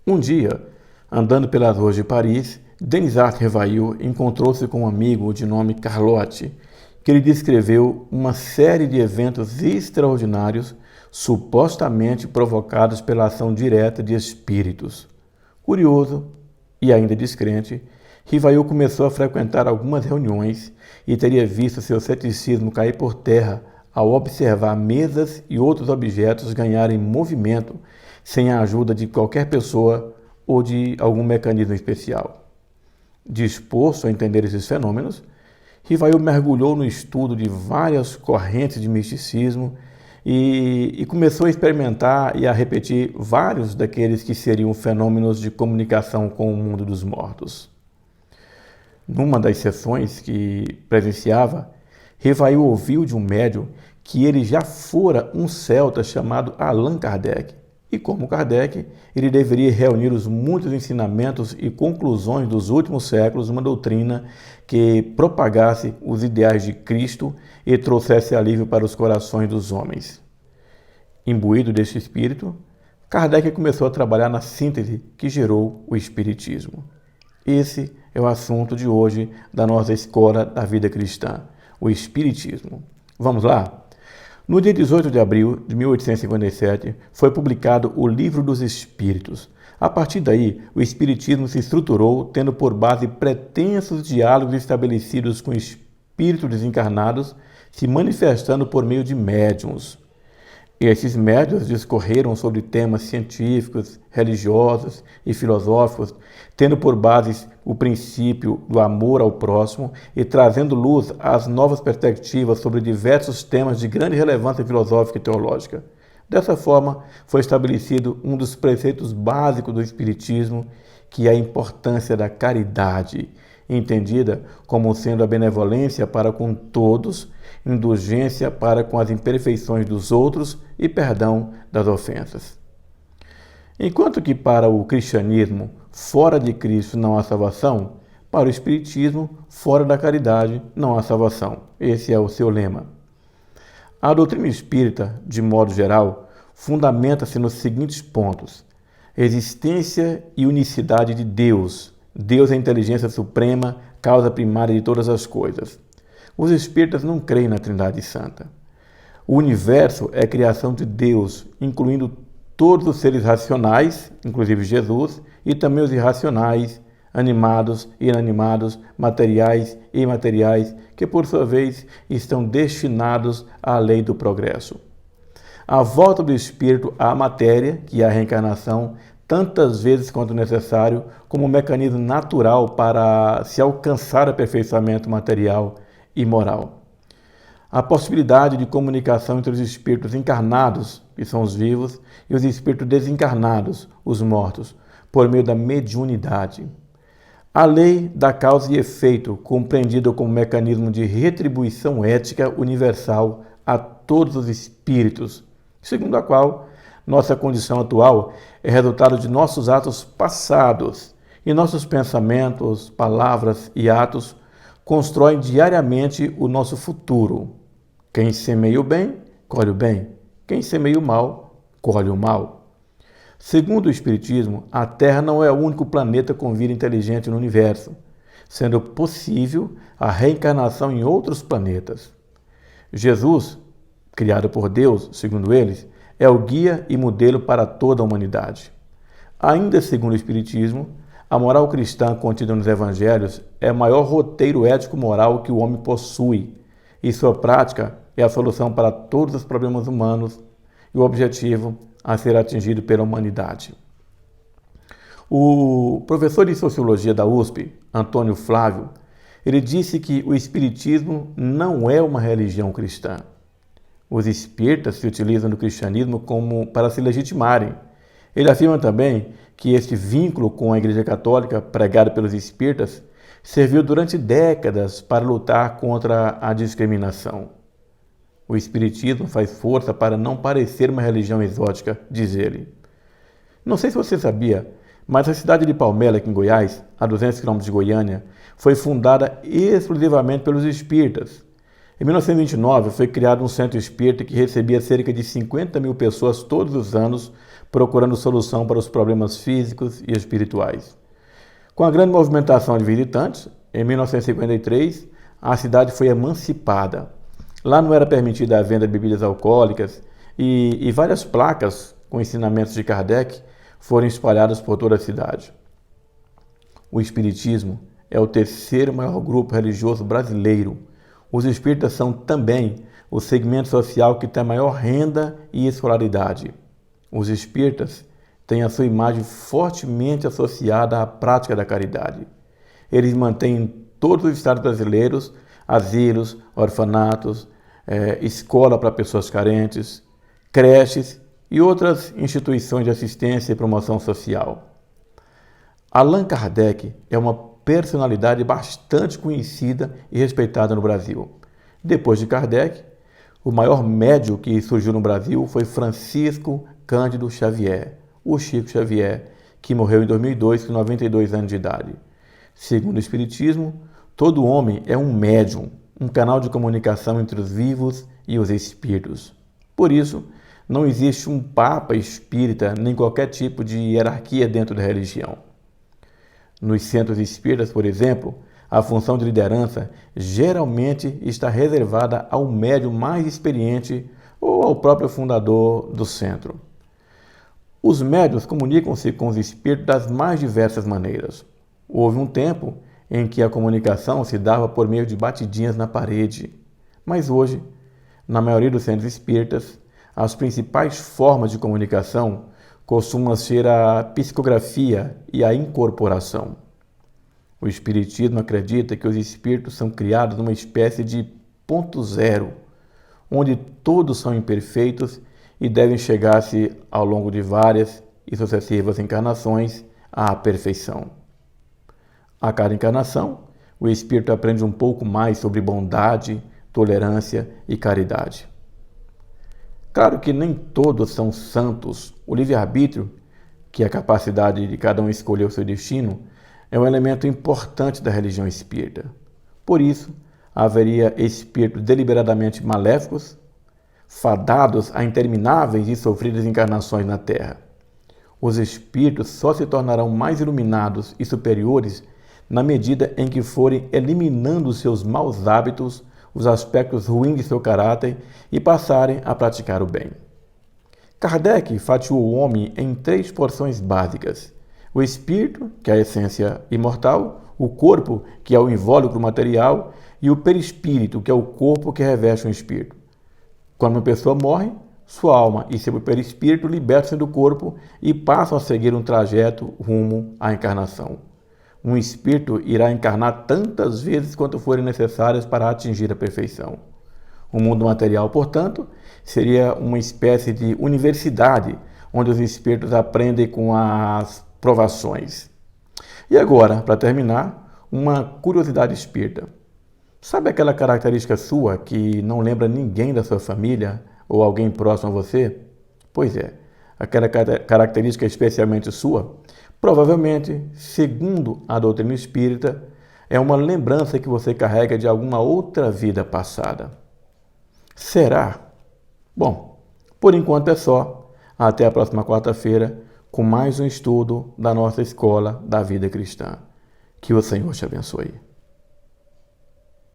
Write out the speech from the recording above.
Um dia, andando pelas ruas de Paris, Denisard Revailloud encontrou-se com um amigo de nome Carlotte, que lhe descreveu uma série de eventos extraordinários supostamente provocados pela ação direta de espíritos. Curioso e ainda descrente, Revailloud começou a frequentar algumas reuniões e teria visto seu ceticismo cair por terra ao observar mesas e outros objetos ganharem movimento sem a ajuda de qualquer pessoa ou de algum mecanismo especial. Disposto a entender esses fenômenos, Revailloud mergulhou no estudo de várias correntes de misticismo e começou a experimentar e a repetir vários daqueles que seriam fenômenos de comunicação com o mundo dos mortos. Numa das sessões que presenciava, Revailloud ouviu de um médium que ele já fora um celta chamado Allan Kardec, e como Kardec, ele deveria reunir os muitos ensinamentos e conclusões dos últimos séculos numa doutrina que propagasse os ideais de Cristo e trouxesse alívio para os corações dos homens. Imbuído deste espírito, Kardec começou a trabalhar na síntese que gerou o Espiritismo. Esse é o assunto de hoje da nossa Escola da Vida Cristã, o Espiritismo. Vamos lá? No dia 18 de abril de 1857, foi publicado o Livro dos Espíritos. A partir daí, o Espiritismo se estruturou, tendo por base pretensos diálogos estabelecidos com espíritos desencarnados, se manifestando por meio de médiuns. Esses médiuns discorreram sobre temas científicos, religiosos e filosóficos, tendo por base o princípio do amor ao próximo e trazendo luz às novas perspectivas sobre diversos temas de grande relevância filosófica e teológica. Dessa forma, foi estabelecido um dos preceitos básicos do Espiritismo, que é a importância da caridade, entendida como sendo a benevolência para com todos, indulgência para com as imperfeições dos outros e perdão das ofensas. Enquanto que para o cristianismo, fora de Cristo não há salvação, para o Espiritismo, fora da caridade não há salvação. Esse é o seu lema. A doutrina espírita, de modo geral, fundamenta-se nos seguintes pontos: existência e unicidade de Deus. Deus é a inteligência suprema, causa primária de todas as coisas. Os espíritas não creem na Trindade Santa. O universo é criação de Deus, incluindo todos os seres racionais, inclusive Jesus, e também os irracionais, animados e inanimados, materiais e imateriais, que por sua vez estão destinados à lei do progresso. A volta do espírito à matéria, que é a reencarnação, tantas vezes quanto necessário, como um mecanismo natural para se alcançar aperfeiçoamento material e moral. A possibilidade de comunicação entre os espíritos encarnados, que são os vivos, e os espíritos desencarnados, os mortos, por meio da mediunidade. A lei da causa e efeito, compreendida como mecanismo de retribuição ética universal a todos os espíritos, segundo a qual nossa condição atual é resultado de nossos atos passados e nossos pensamentos, palavras e atos constroem diariamente o nosso futuro. Quem semeia o bem, colhe o bem. Quem semeia o mal, colhe o mal. Segundo o Espiritismo, a Terra não é o único planeta com vida inteligente no universo, sendo possível a reencarnação em outros planetas. Jesus, criado por Deus, segundo eles, é o guia e modelo para toda a humanidade. Ainda segundo o Espiritismo, a moral cristã contida nos Evangelhos é o maior roteiro ético-moral que o homem possui, e sua prática é a solução para todos os problemas humanos e o objetivo a ser atingido pela humanidade. O professor de Sociologia da USP, Antônio Flávio, ele disse que o Espiritismo não é uma religião cristã. Os espíritas se utilizam do cristianismo para se legitimarem. Ele afirma também que este vínculo com a Igreja Católica, pregado pelos espíritas, serviu durante décadas para lutar contra a discriminação. O Espiritismo faz força para não parecer uma religião exótica, diz ele. Não sei se você sabia, mas a cidade de Palmela, aqui em Goiás, a 200 km de Goiânia, foi fundada exclusivamente pelos espíritas. Em 1929, foi criado um centro espírita que recebia cerca de 50 mil pessoas todos os anos, procurando solução para os problemas físicos e espirituais. Com a grande movimentação de visitantes, em 1953, a cidade foi emancipada. Lá não era permitida a venda de bebidas alcoólicas e várias placas com ensinamentos de Kardec foram espalhadas por toda a cidade. O Espiritismo é o terceiro maior grupo religioso brasileiro. Os espíritas são também o segmento social que tem a maior renda e escolaridade. Os espíritas têm a sua imagem fortemente associada à prática da caridade. Eles mantêm em todos os estados brasileiros asilos, orfanatos, escola para pessoas carentes, creches e outras instituições de assistência e promoção social. Allan Kardec é uma personalidade bastante conhecida e respeitada no Brasil. Depois de Kardec, o maior médium que surgiu no Brasil foi Francisco Cândido Xavier, o Chico Xavier, que morreu em 2002 com 92 anos de idade. Segundo o Espiritismo, todo homem é um médium, um canal de comunicação entre os vivos e os espíritos. Por isso, não existe um papa espírita nem qualquer tipo de hierarquia dentro da religião. Nos centros espíritas, por exemplo, a função de liderança geralmente está reservada ao médium mais experiente ou ao próprio fundador do centro. Os médiuns comunicam-se com os espíritos das mais diversas maneiras. Houve um tempo em que a comunicação se dava por meio de batidinhas na parede, mas hoje, na maioria dos centros espíritas, as principais formas de comunicação costumam ser a psicografia e a incorporação. O Espiritismo acredita que os espíritos são criados numa espécie de ponto zero, onde todos são imperfeitos e devem chegar-se ao longo de várias e sucessivas encarnações à perfeição. A cada encarnação, o espírito aprende um pouco mais sobre bondade, tolerância e caridade. Claro que nem todos são santos. O livre-arbítrio, que é a capacidade de cada um escolher o seu destino, é um elemento importante da religião espírita. Por isso, haveria espíritos deliberadamente maléficos, fadados a intermináveis e sofridas encarnações na Terra. Os espíritos só se tornarão mais iluminados e superiores na medida em que forem eliminando os seus maus hábitos, os aspectos ruins de seu caráter e passarem a praticar o bem. Kardec fatiou o homem em 3 porções básicas: o espírito, que é a essência imortal, o corpo, que é o invólucro material, e o perispírito, que é o corpo que reveste o espírito. Quando uma pessoa morre, sua alma e seu perispírito libertam-se do corpo e passam a seguir um trajeto rumo à encarnação. Um espírito irá encarnar tantas vezes quanto forem necessárias para atingir a perfeição. O mundo material, portanto, seria uma espécie de universidade, onde os espíritos aprendem com as provações. E agora, para terminar, uma curiosidade espírita. Sabe aquela característica sua que não lembra ninguém da sua família ou alguém próximo a você? Pois é, aquela característica especialmente sua, provavelmente, segundo a doutrina espírita, é uma lembrança que você carrega de alguma outra vida passada. Será? Bom, por enquanto é só. Até a próxima quarta-feira com mais um estudo da nossa Escola da Vida Cristã. Que o Senhor te abençoe.